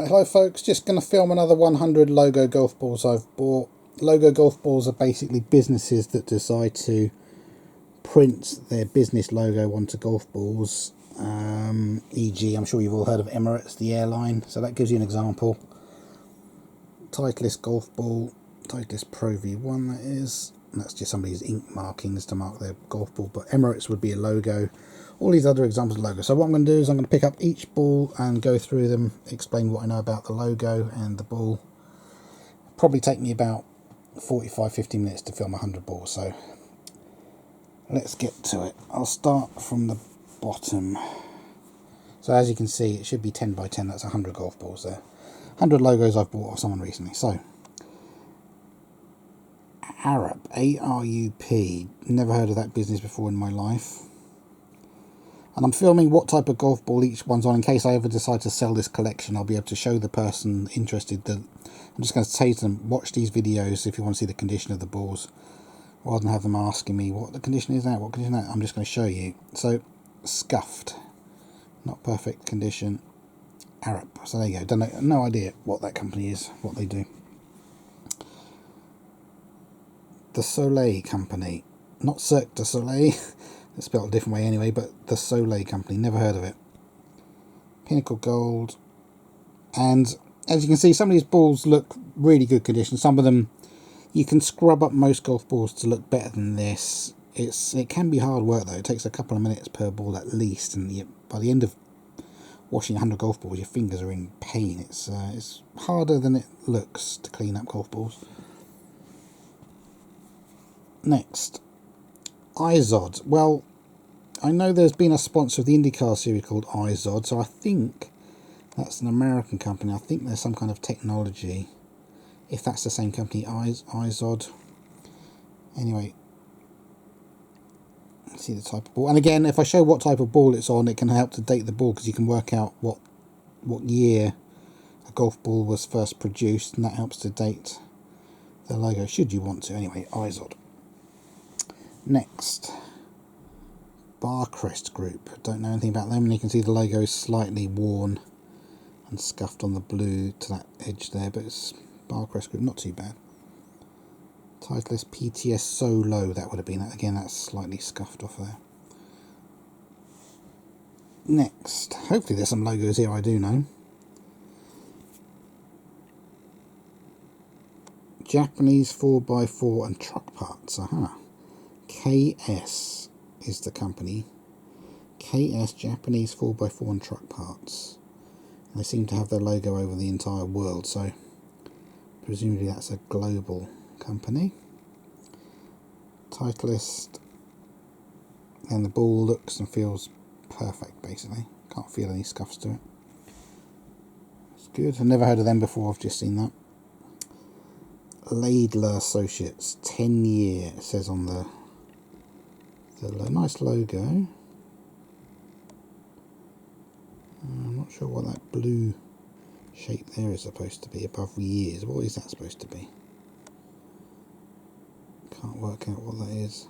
hello folks, just going to film another 100 logo golf balls I've bought. Logo golf balls are basically businesses that decide to print their business logo onto golf balls. E.g., I'm sure you've all heard of Emirates, the airline, so that gives you an example. Titleist golf ball, Titleist Pro V1 that is, and that's just somebody's ink markings to mark their golf ball, but Emirates would be a logo. All these other examples of logos. So what I'm going to do is I'm going to pick up each ball and go through them, explain what I know about the logo and the ball. Probably take me about 45-50 minutes to film 100 balls, so let's get to it. I'll start from the bottom. So as you can see, it should be 10 by 10, that's 100 golf balls there. 100 logos I've bought off someone recently. So Arup, A-R-U-P, never heard of that business before in my life. And I'm filming what type of golf ball each one's on in case I ever decide to sell this collection. I'll be able to show the person interested that I'm just going to say to them, watch these videos if you want to see the condition of the balls, rather than have them asking me what the condition is that, what condition is that. I'm just going to show you. So scuffed, not perfect condition. Arup. So there you go. Don't know, no idea what that company is, what they do. The Soleil company, not Cirque du Soleil. It's spelled a different way anyway, but the Soleil company, never heard of it. Pinnacle Gold. And as you can see, some of these balls look really good condition. Some of them, you can scrub up most golf balls to look better than this. It can be hard work though. It takes a couple of minutes per ball at least, and by the end of washing 100 golf balls, your fingers are in pain. It's harder than it looks to clean up golf balls. Next, IZOD. Well, I know there's been a sponsor of the IndyCar series called IZOD, so I think that's an American company. I think there's some kind of technology, if that's the same company, IZOD. Anyway, let's see the type of ball. And again, if I show what type of ball it's on, it can help to date the ball, because you can work out what year a golf ball was first produced, and that helps to date the logo, should you want to. Anyway, IZOD. Next, Barcrest Group. Don't know anything about them, and you can see the logo is slightly worn and scuffed on the blue to that edge there, but it's Barcrest Group, not too bad. Titleist PTS Solo, that would have been, again, that's slightly scuffed off there. Next, hopefully there's some logos here I do know. Japanese 4x4 and truck parts, aha. KS is the company. KS, Japanese 4x4 and truck parts. And they seem to have their logo over the entire world, so presumably that's a global company. Titleist, and the ball looks and feels perfect basically. Can't feel any scuffs to it. It's good. I've never heard of them before, I've just seen that. Laidler Associates, 10 year, it says on the nice logo. I'm not sure what that blue shape there is supposed to be above years. What is that supposed to be? Can't work out what that is.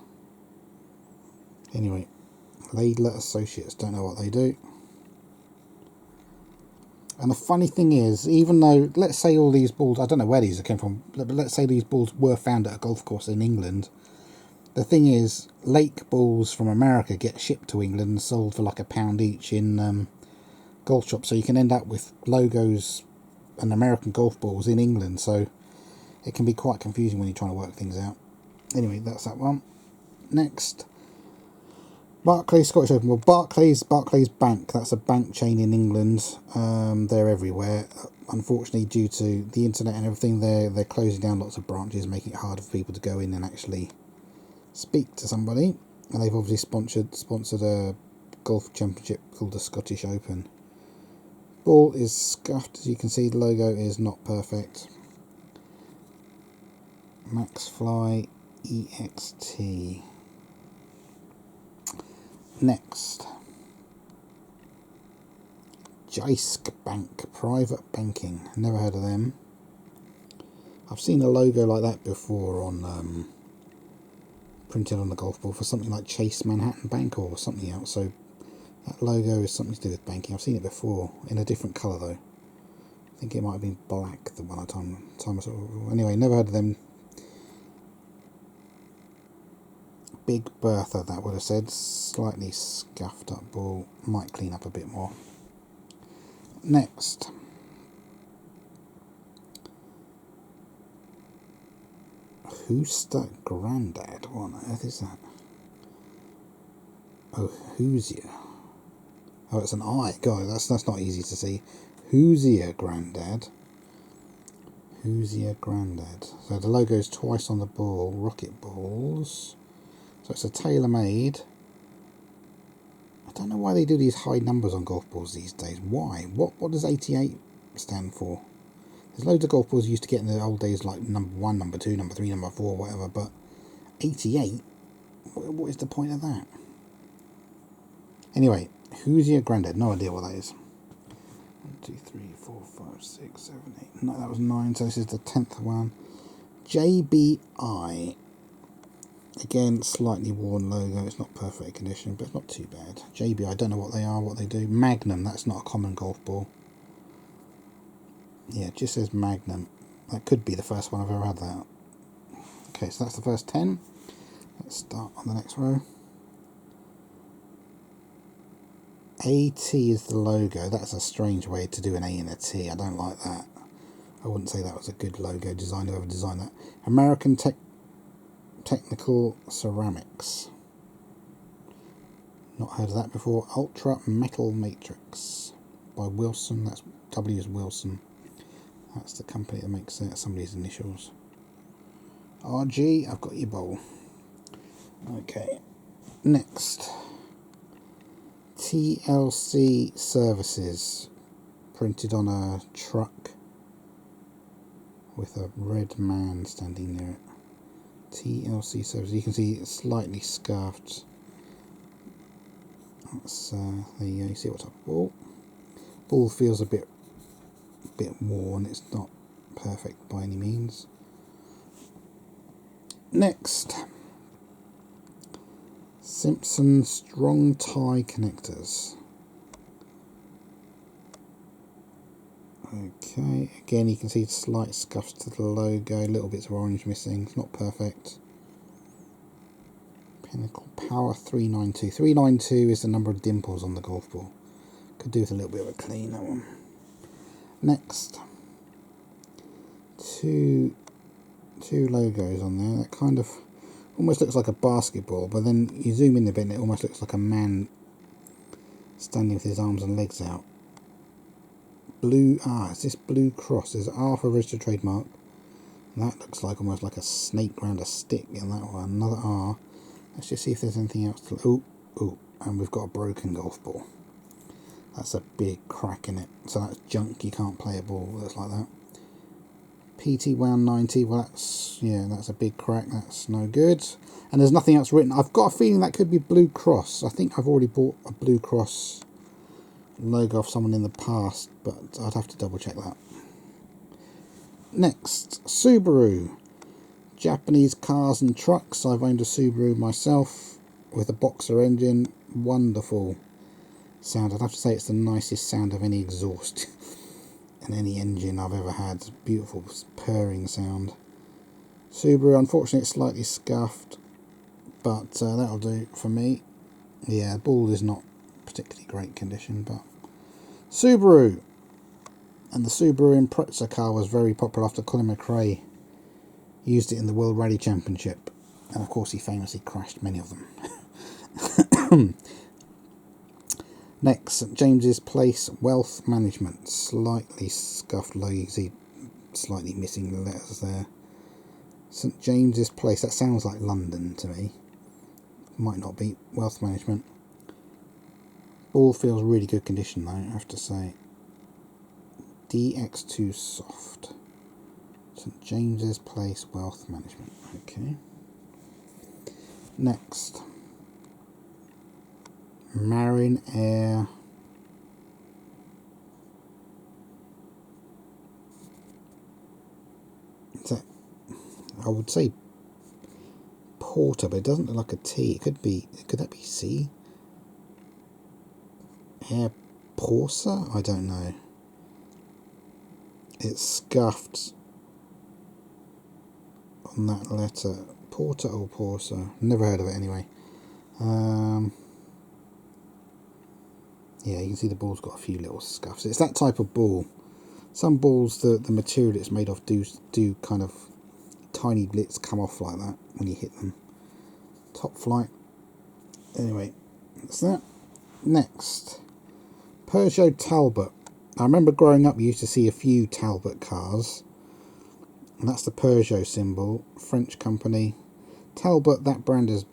Anyway, Laidler Associates, don't know what they do. And the funny thing is, even though, let's say all these balls, I don't know where these came from, but let's say these balls were found at a golf course in England. The thing is, lake balls from America get shipped to England and sold for like £1 each in golf shops. So you can end up with logos and American golf balls in England. So it can be quite confusing when you're trying to work things out. Anyway, that's that one. Next, Barclays Scottish Open. Well, Barclays Bank, that's a bank chain in England. They're everywhere. Unfortunately, due to the internet and everything, they're closing down lots of branches, making it harder for people to go in and actually speak to somebody. And they've obviously sponsored a golf championship called the Scottish Open. Ball is scuffed, as you can see. The logo is not perfect. Maxfly EXT. Next, JYSKE Bank, private banking. Never heard of them. I've seen a logo like that before on printed on the golf ball for something like Chase Manhattan Bank or something else. So that logo is something to do with banking. I've seen it before in a different colour though. think it might have been black the one time I saw. Anyway, never heard of them. Big Bertha, that would have said. Slightly scuffed up ball. Might clean up a bit more. Next. Who's that Grandad? What on earth is that? Oh, Hoosier. Oh, it's an I. God, that's not easy to see. Hoosier Grandad. Hoosier Grandad. So the logo's twice on the ball. Rocket balls. So it's a tailor-made. I don't know why they do these high numbers on golf balls these days. Why? What does 88 stand for? There's loads of golf balls you used to get in the old days, like number 1, number 2, number 3, number 4, whatever, but 88? What is the point of that? Anyway, Hoosier Grandad, no idea what that is. 1, 2, 3, 4, 5, 6, 7, 8. No, that was 9, so this is the 10th one. JBI. Again, slightly worn logo. It's not perfect condition, but it's not too bad. JBI, I don't know what they are, what they do. Magnum, that's not a common golf ball. Yeah, it just says Magnum. That could be the first one I've ever had that. Okay, so that's the first 10. Let's start on the next row. AT is the logo. That's a strange way to do an A and a T. I don't like that. I wouldn't say that was a good logo design, whoever designed that. American Technical Ceramics. Not heard of that before. Ultra Metal Matrix by Wilson. That's W is Wilson. That's the company that makes somebody's initials. RG, I've got your bowl. Okay, next. TLC Services, printed on a truck with a red man standing near it. TLC Services, you can see it's slightly scarfed. That's, there you go, you see what's up. Ball. Ball feels a bit worn, it's not perfect by any means. Next, Simpson strong tie connectors. Okay, again you can see slight scuffs to the logo, little bits of orange missing, it's not perfect. Pinnacle Power 392. 392 is the number of dimples on the golf ball. Could do with a little bit of a clean, that one. Next, two logos on there. That kind of almost looks like a basketball, but then you zoom in a bit and it almost looks like a man standing with his arms and legs out. Blue R, is this Blue Cross? There's R for registered trademark. That looks like almost like a snake around a stick in that one. Another R. Let's just see if there's anything else to. Oh, and we've got a broken golf ball. That's a big crack in it. So that's junk, you can't play a ball that's like that. PT190, well that's a big crack, that's no good. And there's nothing else written. I've got a feeling that could be Blue Cross. I think I've already bought a Blue Cross logo off someone in the past, but I'd have to double check that. Next, Subaru. Japanese cars and trucks. I've owned a Subaru myself with a boxer engine. Wonderful sound. I'd have to say it's the nicest sound of any exhaust in any engine I've ever had. Beautiful purring sound. Subaru, unfortunately it's slightly scuffed, but that'll do for me. Yeah, the ball is not particularly great condition, but Subaru. And the Subaru Impreza car was very popular after Colin McRae used it in the World Rally Championship, and of course he famously crashed many of them. Next, St James's Place Wealth Management. Slightly scuffed logo, you can see slightly missing the letters there. St James's Place, that sounds like London to me. Might not be. Wealth Management. Ball feels really good condition though, I have to say. DX2 Soft. St James's Place Wealth Management. Okay. Next. Marin Air. Is that, I would say Porter, but it doesn't look like a T. It could be, could that be C? Air Porter? I don't know. it's scuffed on that letter. Porter or Porter? Never heard of it anyway. Yeah, you can see the ball's got a few little scuffs. It's that type of ball. Some balls, the material it's made of do kind of tiny bits come off like that when you hit them. Top flight. Anyway, that's that. Next, Peugeot Talbot. I remember growing up you used to see a few Talbot cars. And that's the Peugeot symbol. French company. Talbot, that brand has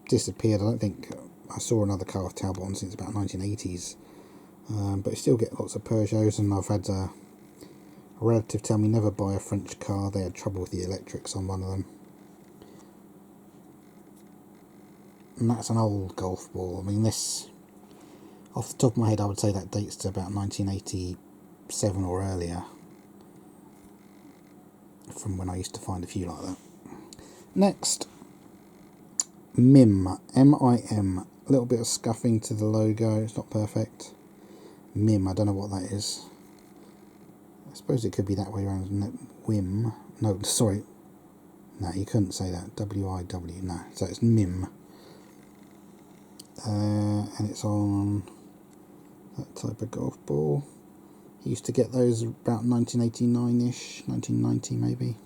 disappeared. I don't think I saw another car with Talbot on since about 1980s. But you still get lots of Peugeots, and I've had a relative tell me never buy a French car. They had trouble with the electrics on one of them. And that's an old golf ball. I mean, this, off the top of my head, I would say that dates to about 1987 or earlier, from when I used to find a few like that. Next, MIM, M-I-M. A little bit of scuffing to the logo. It's not perfect. MIM, I don't know what that is. I suppose it could be that way around, isn't it? WIM. No, sorry. No, you couldn't say that. W-I-W. No. So it's MIM. And it's on that type of golf ball. You used to get those about 1989-ish, 1990 maybe.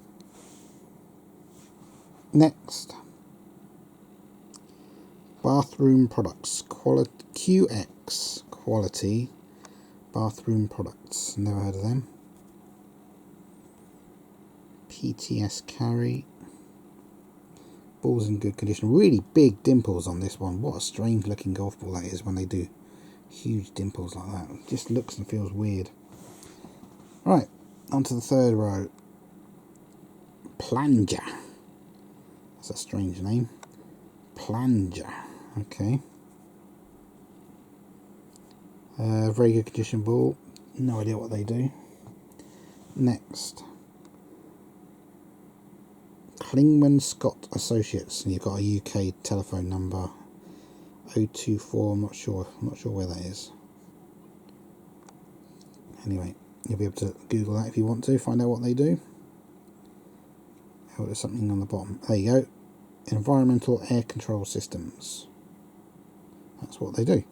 Next, bathroom products. QX quality bathroom products. Never heard of them. PTS carry. Ball's in good condition. Really big dimples on this one. What a strange looking golf ball that is when they do huge dimples like that. It just looks and feels weird. Right, on to the third row. Planger. That's a strange name. Planger. Okay. Very good condition ball. No idea what they do. Next. Klingman Scott Associates, and you've got a UK telephone number 024. I'm not sure where that is. Anyway, you'll be able to Google that if you want to find out what they do. Oh, there's something on the bottom. There you go. Environmental air control systems. That's what they do.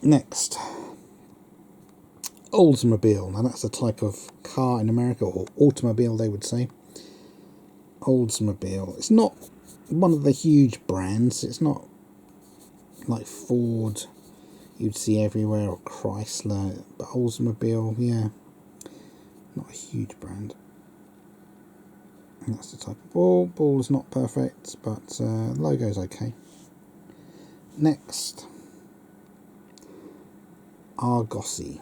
Next, Oldsmobile. Now that's a type of car in America, or automobile they would say. Oldsmobile. It's not one of the huge brands. It's not like Ford you'd see everywhere, or Chrysler, but Oldsmobile, yeah, not a huge brand. And that's the type of ball. Ball is not perfect, but the logo's okay. Next, Argosy.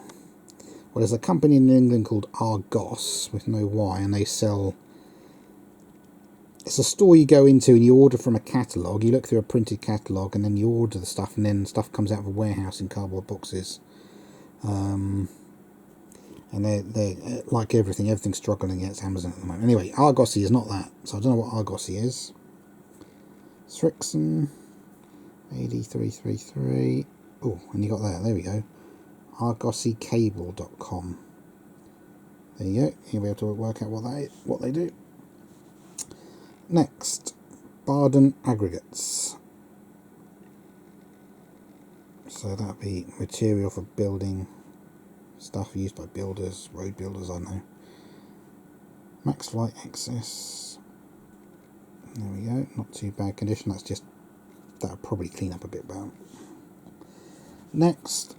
Well, there's a company in England called Argos, with no Y, and they sell... It's a store you go into and you order from a catalogue. You look through a printed catalogue and then you order the stuff, and then stuff comes out of a warehouse in cardboard boxes. And they're like everything's struggling against Amazon at the moment. Anyway, Argosy is not that, so I don't know what Argosy is. Strixon, AD333. Oh, and you got that. There we go. ArgosyCable.com. There you go. You'll be able to work out what they do. Next, BARDON aggregates. So that'll be material for building stuff used by builders, road builders, I don't know. Max Flight Access. There we go. Not too bad condition. That's just, that'll probably clean up a bit better. Next,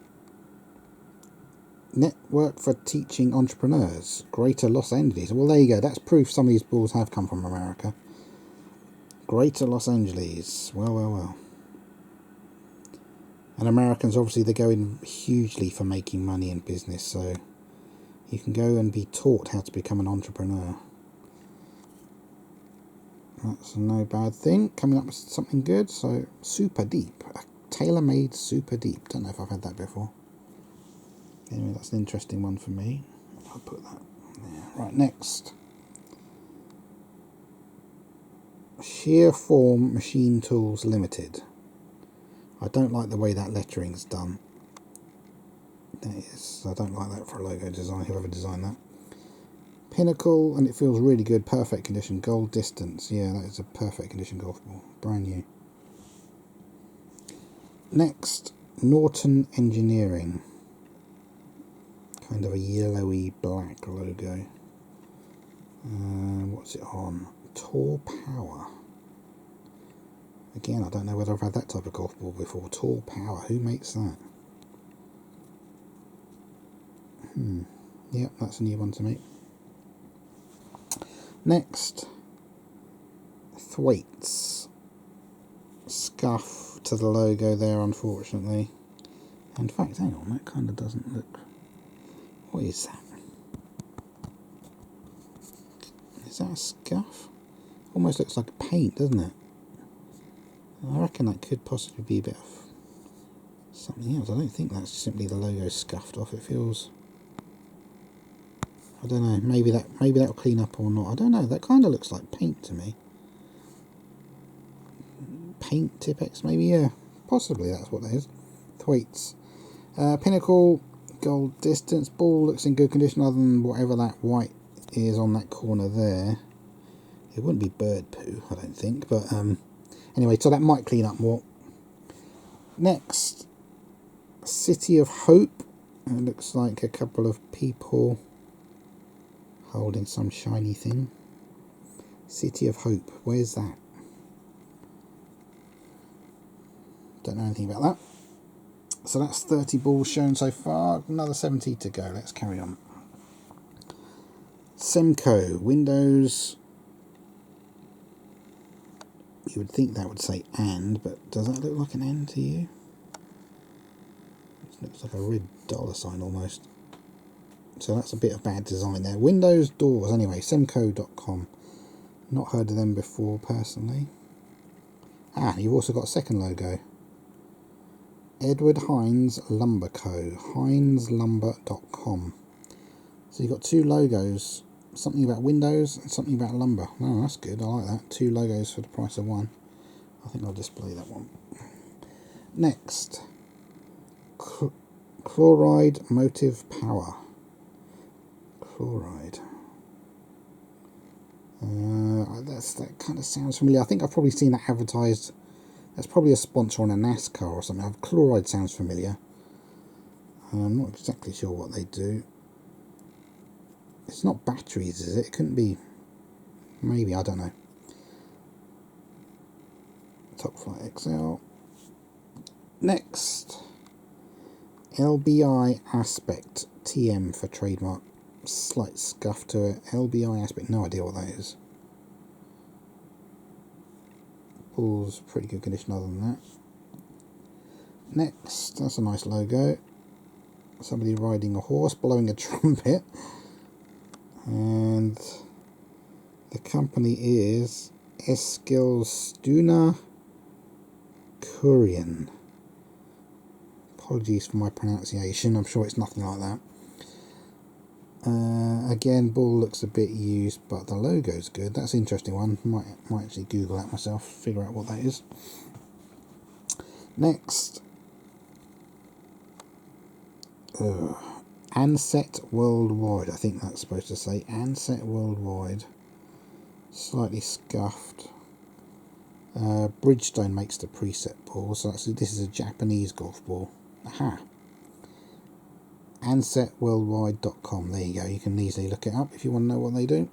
Network for Teaching Entrepreneurs, Greater Los Angeles. Well, there you go. That's proof some of these balls have come from America. Greater Los Angeles. Well. And Americans, obviously, they go in hugely for making money in business, so you can go and be taught how to become an entrepreneur. That's no bad thing. Coming up with something good. So, Super Deep. A tailor-made Super Deep. Don't know if I've had that before. Anyway, that's an interesting one for me. I'll put that there. Right, next. Shear Form Machine Tools Limited. I don't like the way that lettering's done. That is, I don't like that for a logo design, whoever designed that. Pinnacle, and it feels really good, perfect condition, gold distance. Yeah, that is a perfect condition golf ball, brand new. Next, Norton Engineering. Kind of a yellowy black logo. What's it on? Tor Power. Again, I don't know whether I've had that type of golf ball before. Tor Power, who makes that? Yep, that's a new one to me. Next, Thwaites. Scuff to the logo there, unfortunately. In fact, hang on, that kind of doesn't look... What is that? Is that a scuff? Almost looks like paint, doesn't it? I reckon that could possibly be a bit of something else. I don't think that's simply the logo scuffed off. It feels... I don't know, maybe that'll clean up or not. I don't know, that kind of looks like paint to me. Paint Tipex, maybe, yeah. Possibly that's what that is. Thwaites. Pinnacle, gold distance. Ball looks in good condition other than whatever that white is on that corner there. It wouldn't be bird poo, I don't think, but anyway, so that might clean up more. Next, City of Hope. It looks like a couple of people holding some shiny thing. City of Hope, where's that? Don't know anything about that. So that's 30 balls shown so far, another 70 to go. Let's carry on. Semco, Windows. You would think that would say and, but does that look like an N to you? It looks like a red dollar sign almost. So that's a bit of bad design there. Windows doors, anyway, semco.com. Not heard of them before personally. Ah, you've also got a second logo. Edward Hines Lumber Co. HinesLumber.com. So you've got two logos. Something about windows and something about lumber. Oh, that's good. I like that. Two logos for the price of one. I think I'll display that one. Next. Chloride Motive Power. Chloride. That kind of sounds familiar. I think I've probably seen that advertised. That's probably a sponsor on a NASCAR or something. Chloride sounds familiar. I'm not exactly sure what they do. It's not batteries, is it? It couldn't be. Maybe, I don't know. Top Flight XL. Next. LBI Aspect TM for trademark. Slight scuff to it. LBI Aspect, no idea what that is. Ball's pretty good condition other than that. Next, that's a nice logo. Somebody riding a horse, blowing a trumpet. And the company is Eskilstuna Kurian. Apologies for my pronunciation, I'm sure it's nothing like that. Again, ball looks a bit used, but the logo's good. That's an interesting one. Might actually Google that myself, figure out what that is. Next. Ansett Worldwide, I think that's supposed to say Ansett Worldwide. Slightly scuffed. Bridgestone makes the preset ball, so actually this is a Japanese golf ball. Aha. AnsettWorldwide.com, there you go, you can easily look it up if you want to know what they do.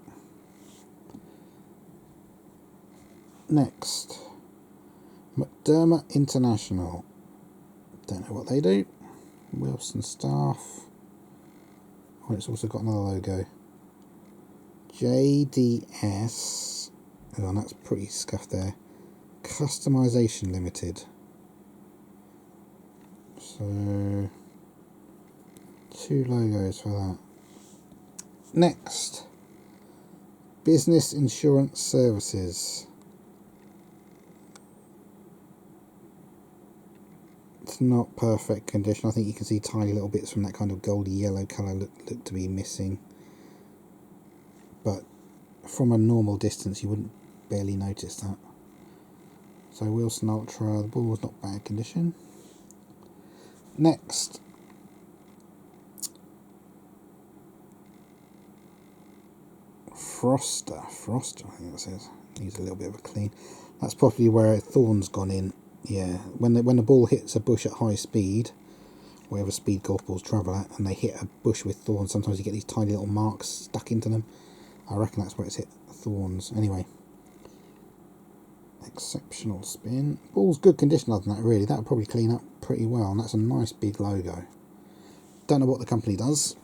Next. McDermott International. Don't know what they do. Wilson Staff. Oh, it's also got another logo. JDS. Oh, that's pretty scuffed there. Customization Limited. So, two logos for that. Next. Business Insurance Services. It's not perfect condition. I think you can see tiny little bits from that kind of goldy yellow colour look to be missing. But from a normal distance you wouldn't barely notice that. So Wilson Ultra, the ball was not bad condition. Next, Froster, I think it says. Needs a little bit of a clean. That's probably where a thorn's gone in. Yeah, when the ball hits a bush at high speed, wherever speed golf balls travel at, and they hit a bush with thorns, sometimes you get these tiny little marks stuck into them. I reckon that's where it's hit thorns. Anyway, exceptional spin. Ball's good condition other than that, really. That'll probably clean up pretty well, and that's a nice big logo. Don't know what the company does.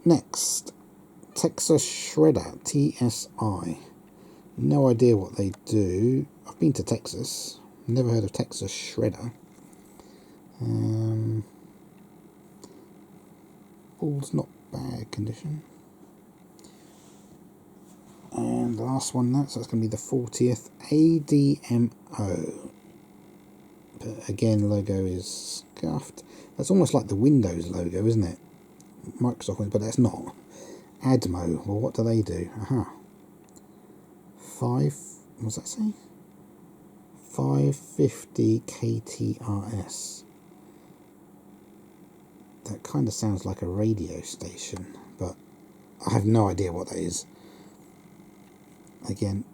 Next, Texas Shredder, TSI. No idea what they do. I've been to Texas. Never heard of Texas Shredder. Ball's not bad condition. And the last one, so that's going to be the 40th, ADMO. But again, logo is scuffed. That's almost like the Windows logo, isn't it? Microsoft, but that's not. ADMO, well, what do they do? Aha. What's that say? 550 KTRS. That kind of sounds like a radio station, but I have no idea what that is. Again,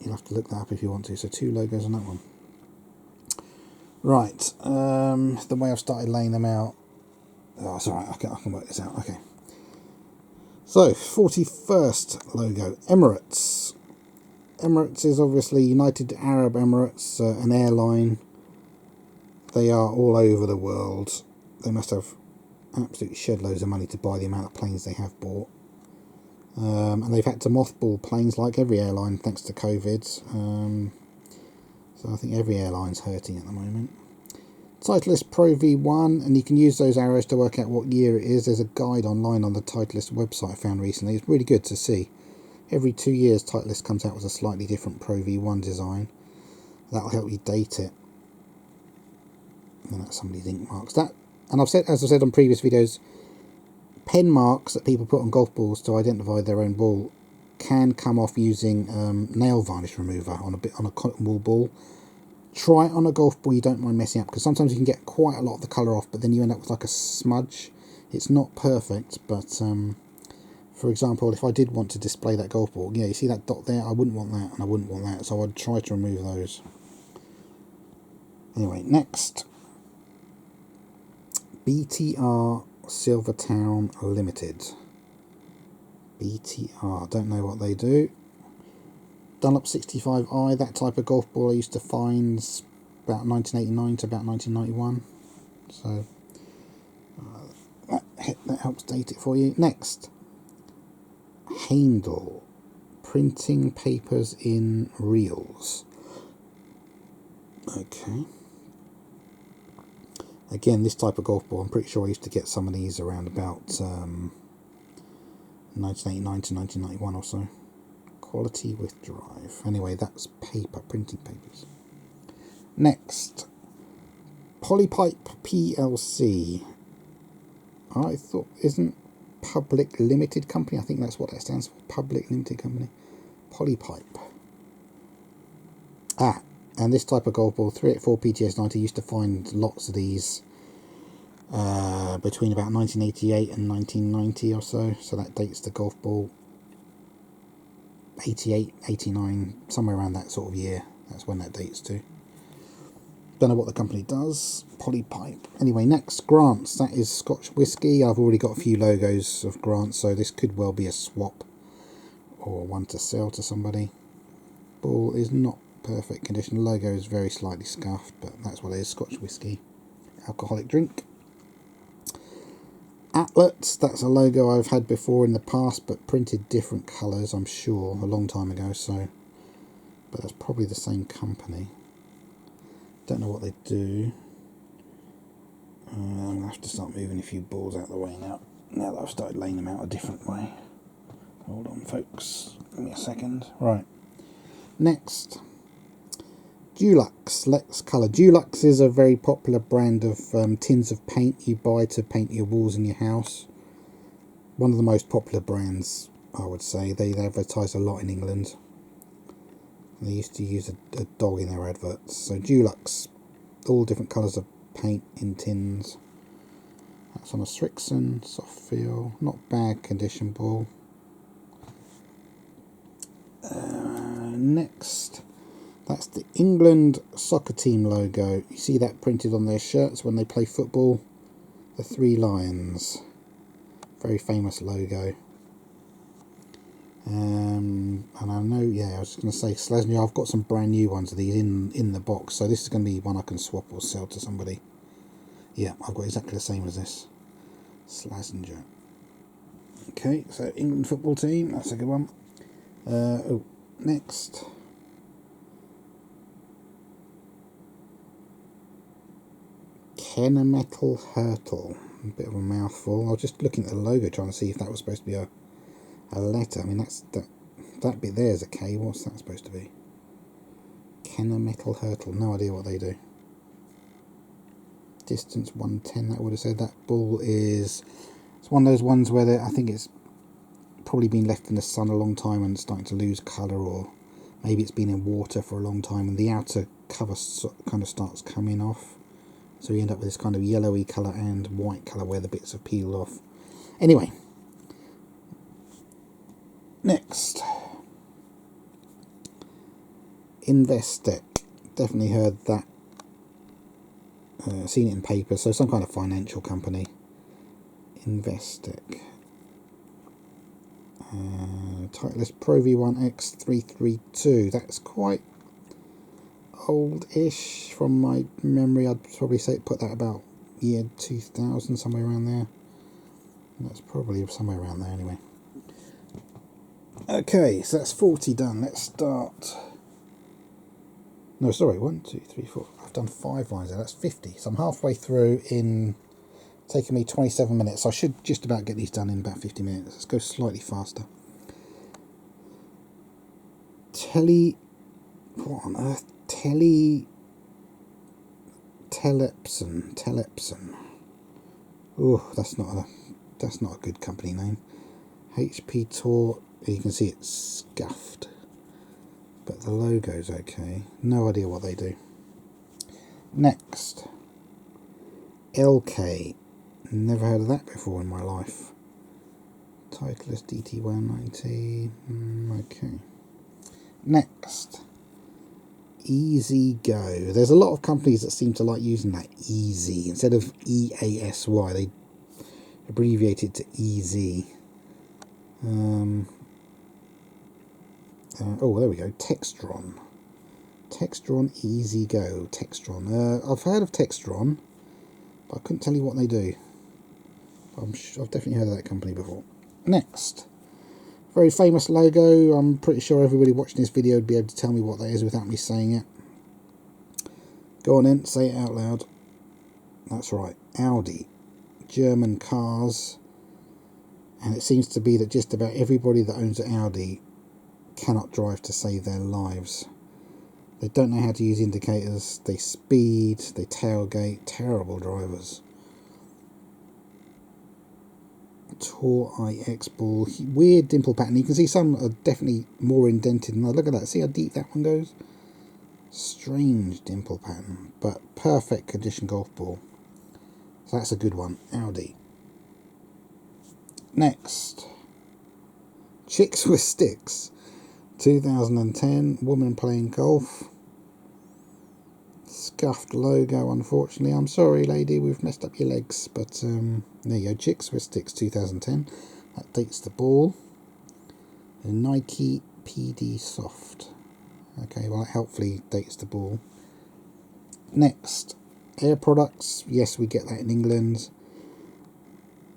you'll have to look that up if you want to. So 2 logos on that one. Right, the way I've started laying them out. Oh, it's alright, I can work this out. Okay. So, 41st logo, Emirates. Emirates is obviously United Arab Emirates, an airline. They are all over the world. They must have absolutely shed loads of money to buy the amount of planes they have bought. And they've had to mothball planes like every airline thanks to COVID. So I think every airline's hurting at the moment. Titleist Pro V1, and you can use those arrows to work out what year it is. There's a guide online on the Titleist website I found recently. It's really good to see. Every 2 years Titleist comes out with a slightly different Pro V1 design. That'll help you date it. And that's somebody's ink marks. That, and as I've said on previous videos, pen marks that people put on golf balls to identify their own ball can come off using nail varnish remover on a cotton wool ball. Try it on a golf ball you don't mind messing up, because sometimes you can get quite a lot of the colour off, but then you end up with like a smudge. It's not perfect, but for example, if I did want to display that golf ball, yeah, you see that dot there? I wouldn't want that, and I wouldn't want that, so I'd try to remove those. Anyway, next, BTR Silvertown Limited. BTR, don't know what they do. Dunlop 65i, that type of golf ball I used to find about 1989 to about 1991. So that helps date it for you. Next, Handel, printing papers in reels. Okay. Again, this type of golf ball, I'm pretty sure I used to get some of these around about 1989 to 1991 or so. Quality with drive. Anyway, that's paper, printing papers. Next, Polypipe PLC. I thought, isn't Public Limited Company? I think that's what that stands for. Public Limited Company. Polypipe. Ah, and this type of golf ball, 384 PTS 90, used to find lots of these between about 1988 and 1990 or so. So that dates the golf ball 88, 89, somewhere around that sort of year. That's when that dates to. Don't know what the company does. Polypipe. Anyway, next, Grants. That is Scotch whiskey. I've already got a few logos of Grants, so this could well be a swap or one to sell to somebody. Ball is not perfect condition. The logo is very slightly scuffed, but that's what it is. Scotch whiskey. Alcoholic drink. Atlet. That's a logo I've had before in the past, but printed different colours, I'm sure, a long time ago. So, but that's probably the same company. Don't know what they do. I'm going to have to start moving a few balls out of the way now that I've started laying them out a different way. Hold on, folks. Give me a second. Right. Next. Dulux. Let's colour. Dulux is a very popular brand of tins of paint you buy to paint your walls in your house. One of the most popular brands, I would say. They advertise a lot in England. They used to use a dog in their adverts. So Dulux, all different colours of paint in tins. That's on a Strixon, soft feel, not bad condition ball. Next, that's the England soccer team logo. You see that printed on their shirts when they play football. The 3 lions. Very famous logo. And I know, yeah, I was going to say, Schlesinger, I've got some brand new ones of these in the box, so this is going to be one I can swap or sell to somebody. Yeah, I've got exactly the same as this. Schlesinger. Okay, so England football team, that's a good one. Next. Kennametal Hurtle. A bit of a mouthful. I was just looking at the logo trying to see if that was supposed to be a letter. I mean, that bit there is a K. What's that supposed to be? Kennametal Hurtle. No idea what they do. Distance 110. That would have said that bull is. It's one of those ones where I think it's probably been left in the sun a long time and starting to lose colour, or maybe it's been in water for a long time and the outer cover kind of starts coming off. So you end up with this kind of yellowy colour and white colour where the bits have peeled off. Anyway. Next. Investec. Definitely heard that. Seen it in papers. So some kind of financial company. Investec. Titleist Pro V1X332. That's quite old-ish from my memory. I'd probably say put that about year 2000, somewhere around there. That's probably somewhere around there anyway. Okay, so that's 40 done. Let's start. No, sorry, 1, 2, 3, 4. I've done 5 lines there. That's 50. So I'm halfway through in taking me 27 minutes. So I should just about get these done in about 50 minutes. Let's go slightly faster. What on earth? Telepson. Oh, that's not a good company name. HP Tour. You can see it's scuffed, but the logo's okay. No idea what they do. Next, LK. Never heard of that before in my life. Titleist DT190. Okay. Next, EZGO. There's a lot of companies that seem to like using that EZ instead of EASY. They abbreviate it to EZ. Oh, there we go. Textron. Textron EZGO. Textron. I've heard of Textron, but I couldn't tell you what they do. I've definitely heard of that company before. Next. Very famous logo. I'm pretty sure everybody watching this video would be able to tell me what that is without me saying it. Go on then, say it out loud. That's right. Audi. German cars. And it seems to be that just about everybody that owns an Audi cannot drive to save their lives. They don't know how to use indicators, they speed, they tailgate. Terrible drivers. Tour IX ball, weird dimple pattern. You can see some are definitely more indented than others. Look at that, see how deep that one goes? Strange dimple pattern, but perfect condition golf ball. So that's a good one. Audi. Next, Chicks with Sticks. 2010, woman playing golf. Scuffed logo, unfortunately. I'm sorry, lady, we've messed up your legs. But there you go, Chicks with Sticks 2010. That dates the ball. A Nike PD Soft. Okay, well, that helpfully dates the ball. Next, Air Products. Yes, we get that in England.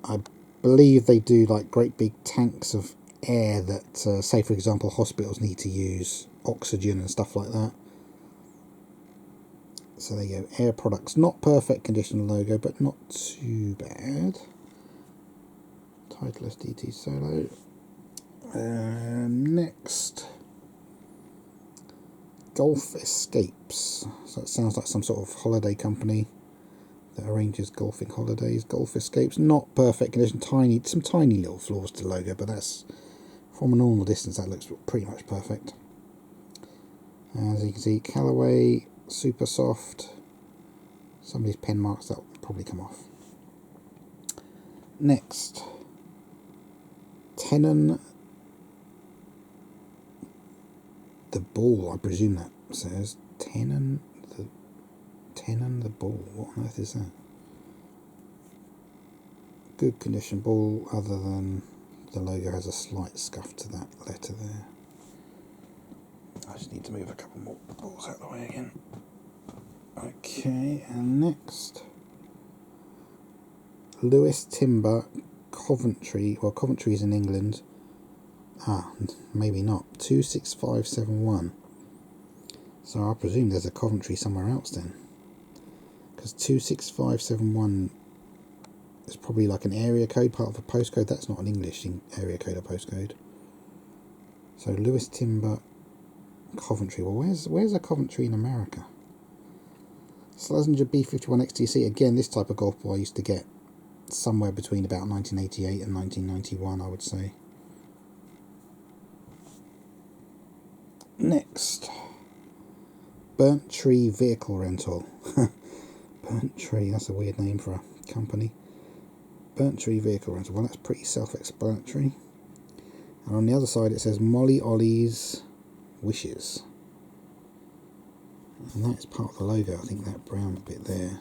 I believe they do like great big tanks of air that, say for example, hospitals need to use oxygen and stuff like that. So there you go, Air Products. Not perfect condition logo, but not too bad. Titleist DT Solo. Next, Golf Escapes. So it sounds like some sort of holiday company that arranges golfing holidays. Golf Escapes. Not perfect condition. Some tiny little flaws to the logo, but that's from a normal distance. That looks pretty much perfect. As you can see, Callaway. Super soft. Some of these pen marks that will probably come off. Next, Tenon, the ball, I presume that says. Tenon the ball. What on earth is that? Good condition ball, other than the logo has a slight scuff to that letter there. I just need to move a couple more balls out of the way again. Okay, and next, Lewis Timber, Coventry. Well, Coventry's in England. Ah, maybe not. 26571. So I presume there's a Coventry somewhere else then, because 26571 is probably like an area code, part of a postcode. That's not an English area code or postcode. So Lewis Timber, Coventry. Well, where's a Coventry in America? Schlesinger B51 XTC. Again, this type of golf ball I used to get somewhere between about 1988 and 1991, I would say. Next, Burnt Tree Vehicle Rental. Burnt Tree, that's a weird name for a company. Burnt Tree Vehicle Rental. Well, that's pretty self-explanatory. And on the other side it says Molly Ollie's Wishes. And that is part of the logo, I think, that brown bit there.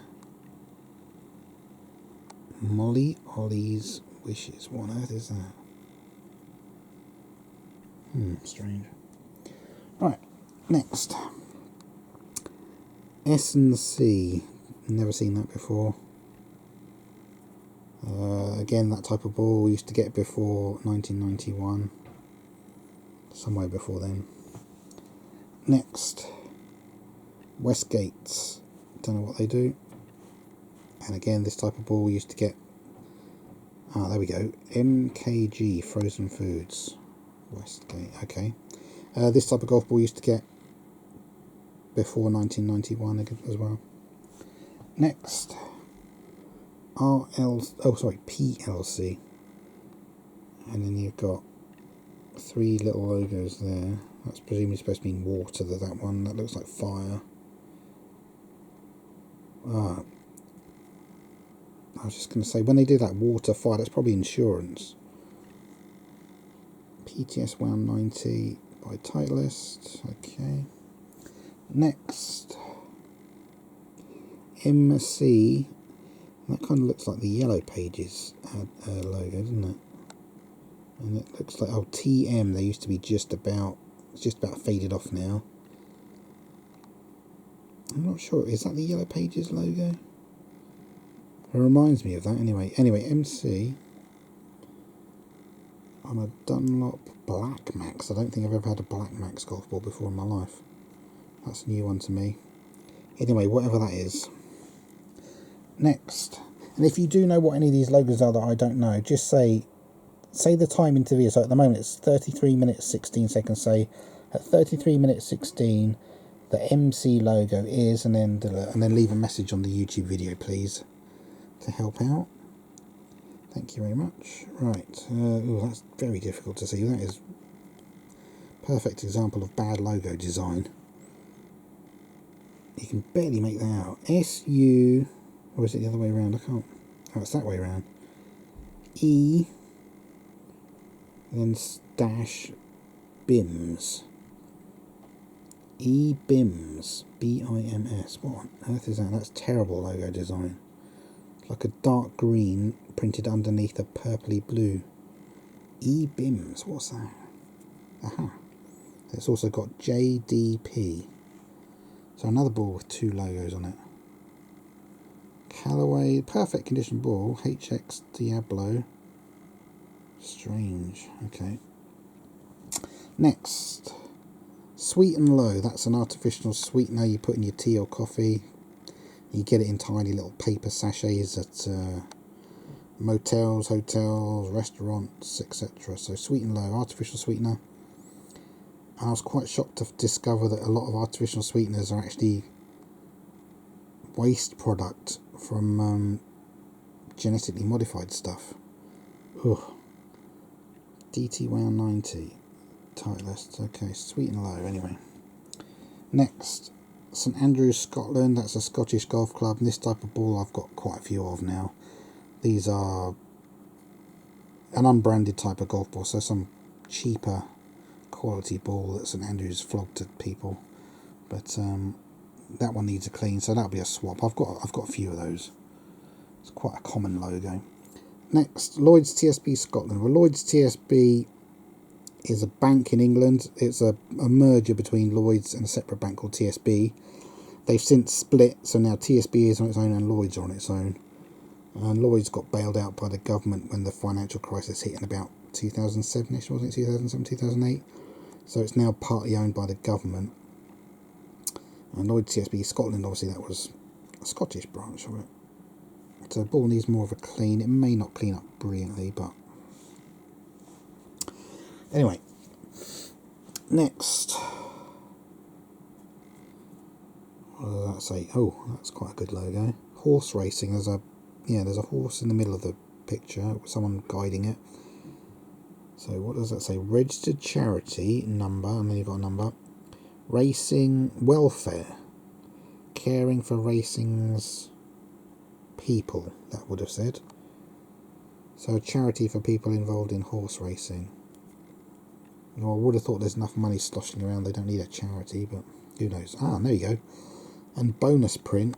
Molly Ollie's Wishes. What on earth is that? Strange. Right, next. S&C. Never seen that before. Again, that type of ball we used to get before 1991. Somewhere before then. Next. Westgates. Don't know what they do. And again, this type of ball we used to get. Ah, there we go. MKG Frozen Foods. Westgate. Okay. This type of golf ball we used to get before 1991 as well. Next, PLC, and then you've got three little logos there. That's presumably supposed to mean water. That one that looks like fire. I was just going to say, when they do that water, fire, that's probably insurance. PTS 190 by Titleist. Okay. Next, MC. That kind of looks like the Yellow Pages logo, doesn't it? And it looks like, oh, TM. They used to be just about faded off now. I'm not sure. Is that the Yellow Pages logo? It reminds me of that. Anyway, MC on a Dunlop Black Max. I don't think I've ever had a Black Max golf ball before in my life. That's a new one to me. Anyway, whatever that is. Next, and if you do know what any of these logos are that I don't know, just say the time into video. So at the moment it's 33 minutes 16 seconds. Say at 33 minutes 16 the MC logo is, and then leave a message on the YouTube video, please, to help out. Thank you very much. Right, ooh, that's very difficult to see. That is a perfect example of bad logo design. You can barely make that out. SU, or is it the other way around? I can't. Oh, it's that way around. E, then dash BIMS. E-BIMS. B-I-M-S. What on earth is that? That's terrible logo design. It's like a dark green printed underneath a purpley blue. E-BIMS. What's that? Aha. It's also got JDP. So another ball with two logos on it. Callaway, perfect condition ball, HX Diablo. Strange, okay. Next, Sweet and Low. That's an artificial sweetener you put in your tea or coffee. You get it in tiny little paper sachets at motels, hotels, restaurants, etc. So Sweet and Low, artificial sweetener. I was quite shocked to discover that a lot of artificial sweeteners are actually waste product from genetically modified stuff. Ugh. DT190 Titleist. Okay, Sweet and Low. Anyway, next, St Andrews, Scotland. That's a Scottish golf club, and this type of ball I've got quite a few of now. These are an unbranded type of golf ball, so some cheaper quality ball that St Andrews flogged to people, but that one needs a clean, so that'll be a swap. I've got a few of those. It's quite a common logo. Next, Lloyds TSB Scotland. Well, Lloyds TSB is a bank in England. It's a merger between Lloyds and a separate bank called TSB. They've since split, so now TSB is on its own and Lloyds are on its own. And Lloyds got bailed out by the government when the financial crisis hit in about 2007-ish, wasn't it? 2007, 2008. So it's now partly owned by the government. And Lloyds TSB Scotland, obviously that was a Scottish branch of it. So the ball needs more of a clean. It may not clean up brilliantly, but anyway. Next, what does that say? Oh, that's quite a good logo. Horse racing. There's a horse in the middle of the picture with someone guiding it. So what does that say? Registered charity number, and then you've got a number. Racing welfare, caring for racing's people, that would have said. So a charity for people involved in horse racing. Well, I would have thought there's enough money sloshing around, they don't need a charity, but who knows. Ah, there you go. And BONUSPRINT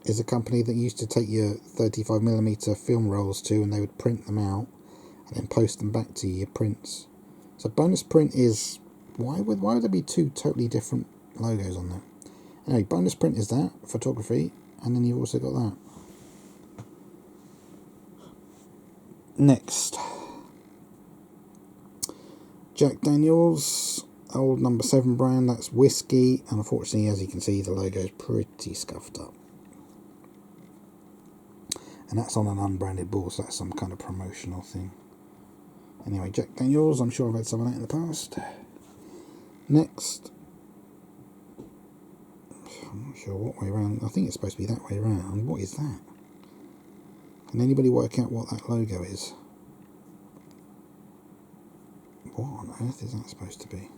is a company that used to take your 35mm film rolls to, and they would print them out and then post them back to your prints. So BONUSPRINT is, why would there be two totally different logos on there? Anyway, BONUSPRINT is that, photography, and then you've also got that. Next, Jack Daniels, old number 7 brand, that's whiskey, and unfortunately, as you can see, the logo is pretty scuffed up. And that's on an unbranded ball, so that's some kind of promotional thing. Anyway, Jack Daniels, I'm sure I've had some of that in the past. Next, I'm not sure what way around, I think it's supposed to be that way around. What is that? Can anybody work out what that logo is? What on earth is that supposed to be?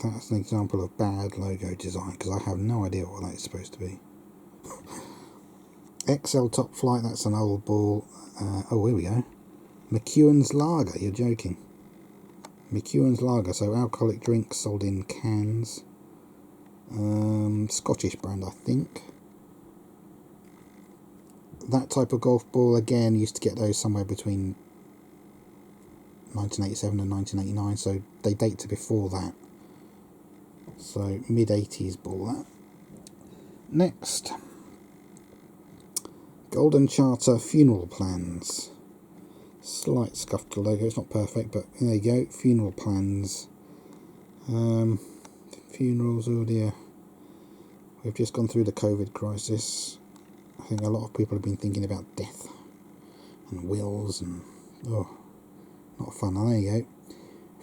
That's an example of bad logo design, because I have no idea what that is supposed to be. XL Top Flight, that's an old ball. Oh, here we go. McEwen's Lager, you're joking. McEwen's Lager, so alcoholic drinks sold in cans. Scottish brand, I think. That type of golf ball, again, used to get those somewhere between 1987 and 1989, so they date to before that. So mid-80s ball, that. Next, Golden Charter Funeral Plans. Slight scuff to the logo, it's not perfect, but there you go, funeral plans. Funerals, oh dear. We've just gone through the COVID crisis. I think a lot of people have been thinking about death and wills and, oh, not fun. Oh, there you go.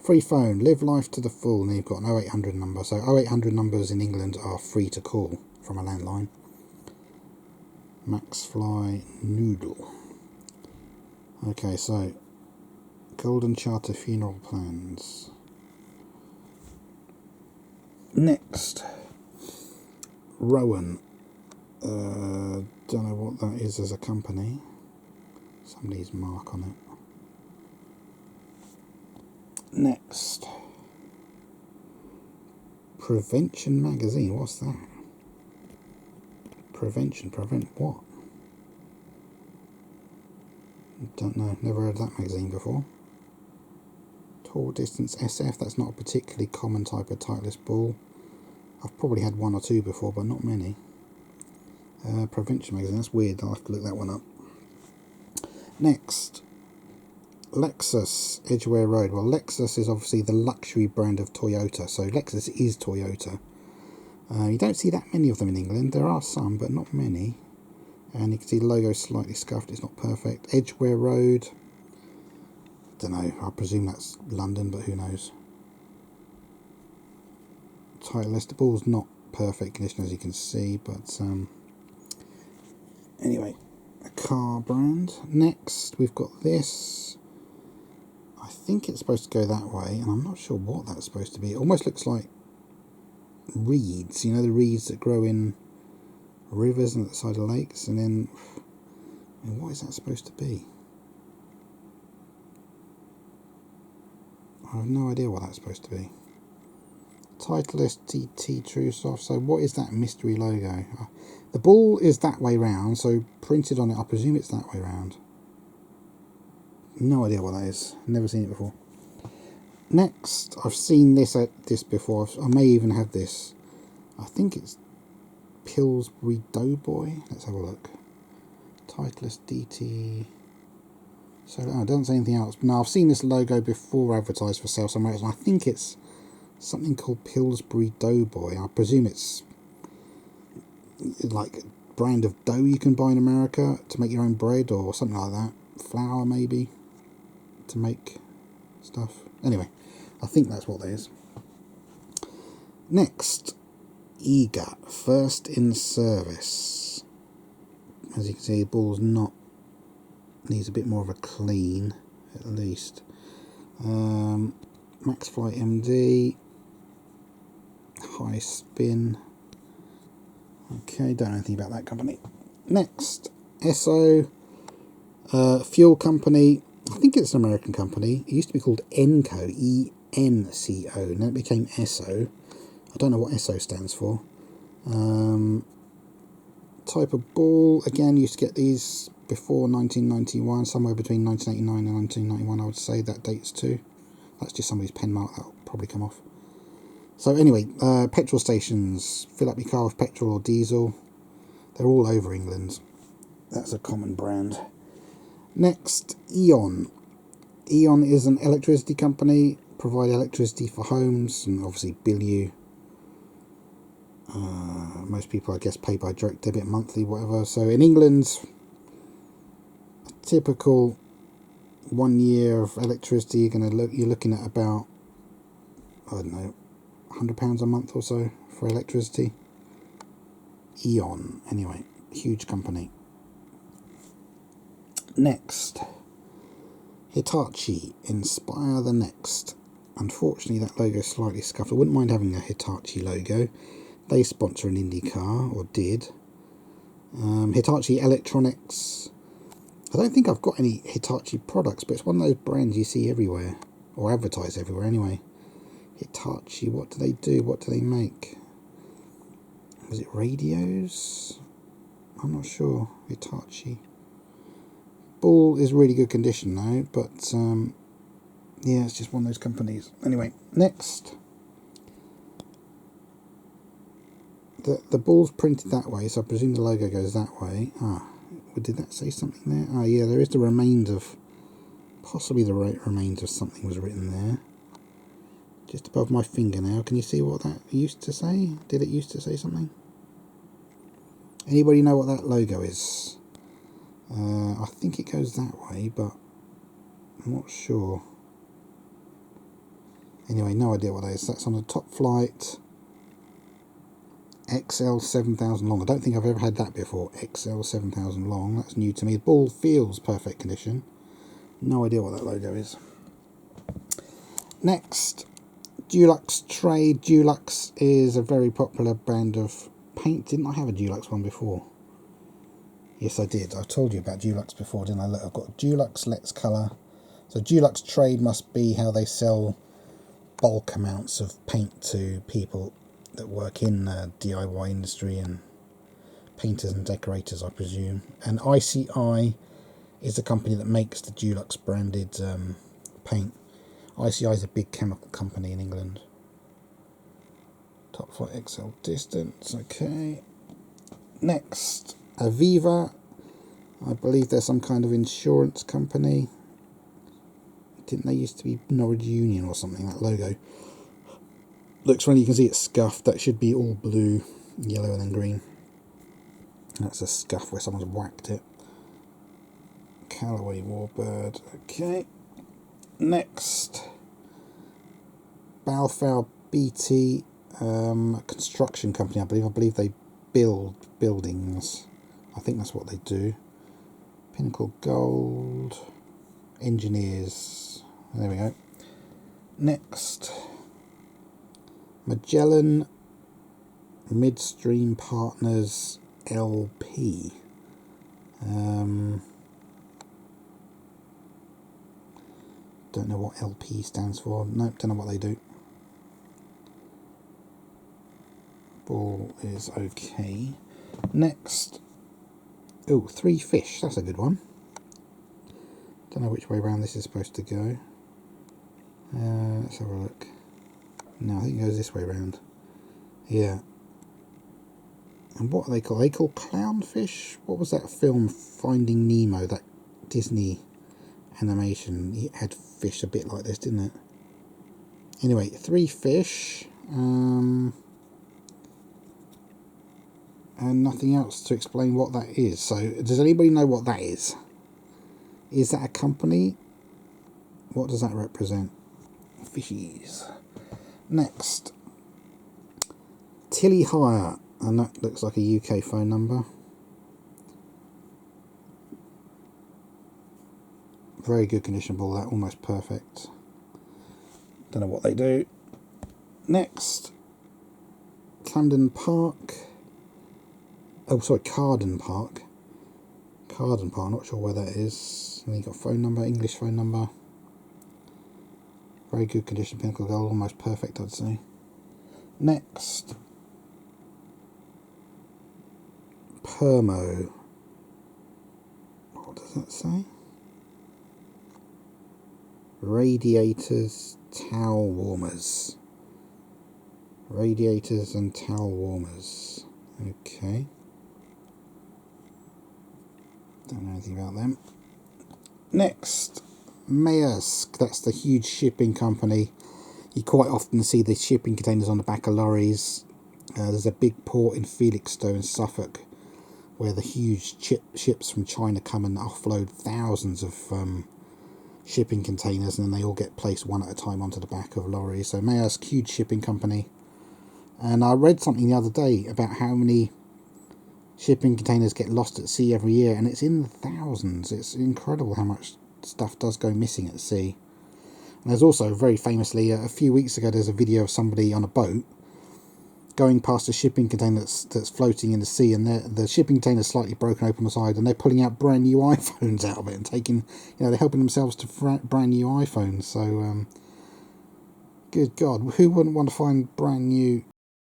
Free phone, live life to the full, and you've got an 0800 number. So 0800 numbers in England are free to call from a landline. Maxfly Noodle. Okay, so Golden Charter Funeral Plans. Next, Rowan. Don't know what that is as a company. Somebody's mark on it. Next, Prevention Magazine. What's that? Prevent what? Don't know, never heard of that magazine before. Tour Distance SF, that's not a particularly common type of Titleist ball. I've probably had one or two before, but not many. Prevention Magazine, that's weird, I'll have to look that one up. Next, Lexus Edgware Road. Well, Lexus is obviously the luxury brand of Toyota, so Lexus is Toyota. You don't see that many of them in England. There are some, but not many. And you can see the logo slightly scuffed, it's not perfect. Edgware Road, don't know, I presume that's London, but who knows. Titleist, the ball's not perfect condition as you can see, but anyway, a car brand. Next, we've got this. I think it's supposed to go that way, and I'm not sure what that's supposed to be. It almost looks like reeds, you know, the reeds that grow in rivers and at the side of lakes, and then And what is that supposed to be? I have no idea what that's supposed to be. Titleist TT True Soft. So what is that mystery logo? The ball is that way round, so printed on it, I presume it's that way round. No idea what that is. Never seen it before. Next, I've seen this before. I may even have this. I think it's Pillsbury Doughboy. Let's have a look. Titleist DT. So it doesn't say anything else. No, I've seen this logo before advertised for sale somewhere else, and I think it's something called Pillsbury Doughboy. I presume it's like a brand of dough you can buy in America to make your own bread or something like that. Flour maybe to make stuff. Anyway, I think that's what that is. Next, EGGO, first in service. As you can see, the ball's needs a bit more of a clean, at least. Max Flight MD, high spin. Okay, don't know anything about that company. Next, Esso, fuel company. I think it's an American company. It used to be called ENCO, E-N-C-O. Now it became Esso. I don't know what Esso stands for. Type of ball, again, used to get these before 1991, somewhere between 1989 and 1991, I would say. That dates too. That's just somebody's pen mark, that'll probably come off. So anyway, petrol stations, fill up your car with petrol or diesel. They're all over England. That's a common brand. Next, E.ON. E.ON is an electricity company, provide electricity for homes and obviously bill you. Most people, I guess, pay by direct debit, monthly, whatever. So in England, a typical 1 year of electricity, you're looking at about, I don't know, £100 a month or so for electricity. E.ON, anyway, huge company. Next, Hitachi, Inspire the Next. Unfortunately, that logo is slightly scuffed. I wouldn't mind having a Hitachi logo. They sponsor an Indy car, or did. Hitachi Electronics. I don't think I've got any Hitachi products, but it's one of those brands you see everywhere, or advertise everywhere anyway. Hitachi, what do they do? What do they make? Was it radios? I'm not sure. Hitachi. Ball is really good condition though, but yeah, it's just one of those companies. Anyway, next. The ball's printed that way, so I presume the logo goes that way. Did that say something there? Yeah, there is the remains of, possibly the remains of something was written there. Just above my fingernail. Can you see what that used to say? Did it used to say something? Anybody know what that logo is? I think it goes that way, but I'm not sure. Anyway, no idea what that is. That's on the Top Flight XL 7000 long. I don't think I've ever had that before. XL 7000 long. That's new to me. The ball feels perfect condition. No idea what that logo is. Next, Dulux Trade. Dulux is a very popular brand of paint. Didn't I have a Dulux one before? Yes, I did. I told you about Dulux before, didn't I? Look, I've got Dulux Let's Colour. So Dulux Trade must be how they sell bulk amounts of paint to people that work in the DIY industry and painters and decorators, I presume. And ICI is the company that makes the Dulux branded paint. ICI is a big chemical company in England. Top Flight XL distance, okay. Next, Aviva. I believe they're some kind of insurance company. Didn't they used to be Norwich Union or something, that logo? Looks funny, you can see it's scuffed. That should be all blue, yellow and then green. That's a scuff where someone's whacked it. Callaway Warbird, okay. Next, Balfour BT, construction company, I believe. I believe they build buildings. I think that's what they do. Pinnacle Gold, Engineers. There we go. Next, Magellan Midstream Partners LP. Don't know what LP stands for. Nope, don't know what they do. Ball is okay. Next. Oh, 3 fish. That's a good one. Don't know which way around this is supposed to go. Let's have a look. No, I think it goes this way around. Yeah. And what are they called? Are they called clownfish? What was that film, Finding Nemo, that Disney animation? It had fish a bit like this, didn't it? Anyway, 3 fish. And nothing else to explain what that is. So, does anybody know what that is? Is that a company? What does that represent? Fishies. Next. Tilly Hire. And that looks like a UK phone number. Very good condition ball, that, almost perfect. Don't know what they do. Next. Camden Park. Oh, sorry, Carden Park. Carden Park, not sure where that is. And then you've got phone number, English phone number. Very good condition, pinnacle gold, almost perfect, I'd say. Next. PURMO. What does that say? Radiators, towel warmers. Radiators and towel warmers. Okay. Don't know anything about them. Next, Maersk. That's the huge shipping company. You quite often see the shipping containers on the back of lorries. There's a big port in Felixstowe in Suffolk, where the huge ships from China come and offload thousands of shipping containers, and then they all get placed one at a time onto the back of lorries. So Maersk, huge shipping company. And I read something the other day about how many shipping containers get lost at sea every year, and it's in the thousands. It's incredible how much stuff does go missing at sea. And there's also, very famously, a few weeks ago, there's a video of somebody on a boat going past a shipping container that's floating in the sea, and the shipping container is slightly broken open on the side, and they're pulling out brand new iPhones out of it and taking, they're helping themselves to brand new iPhones. So, good God, who wouldn't want to find brand new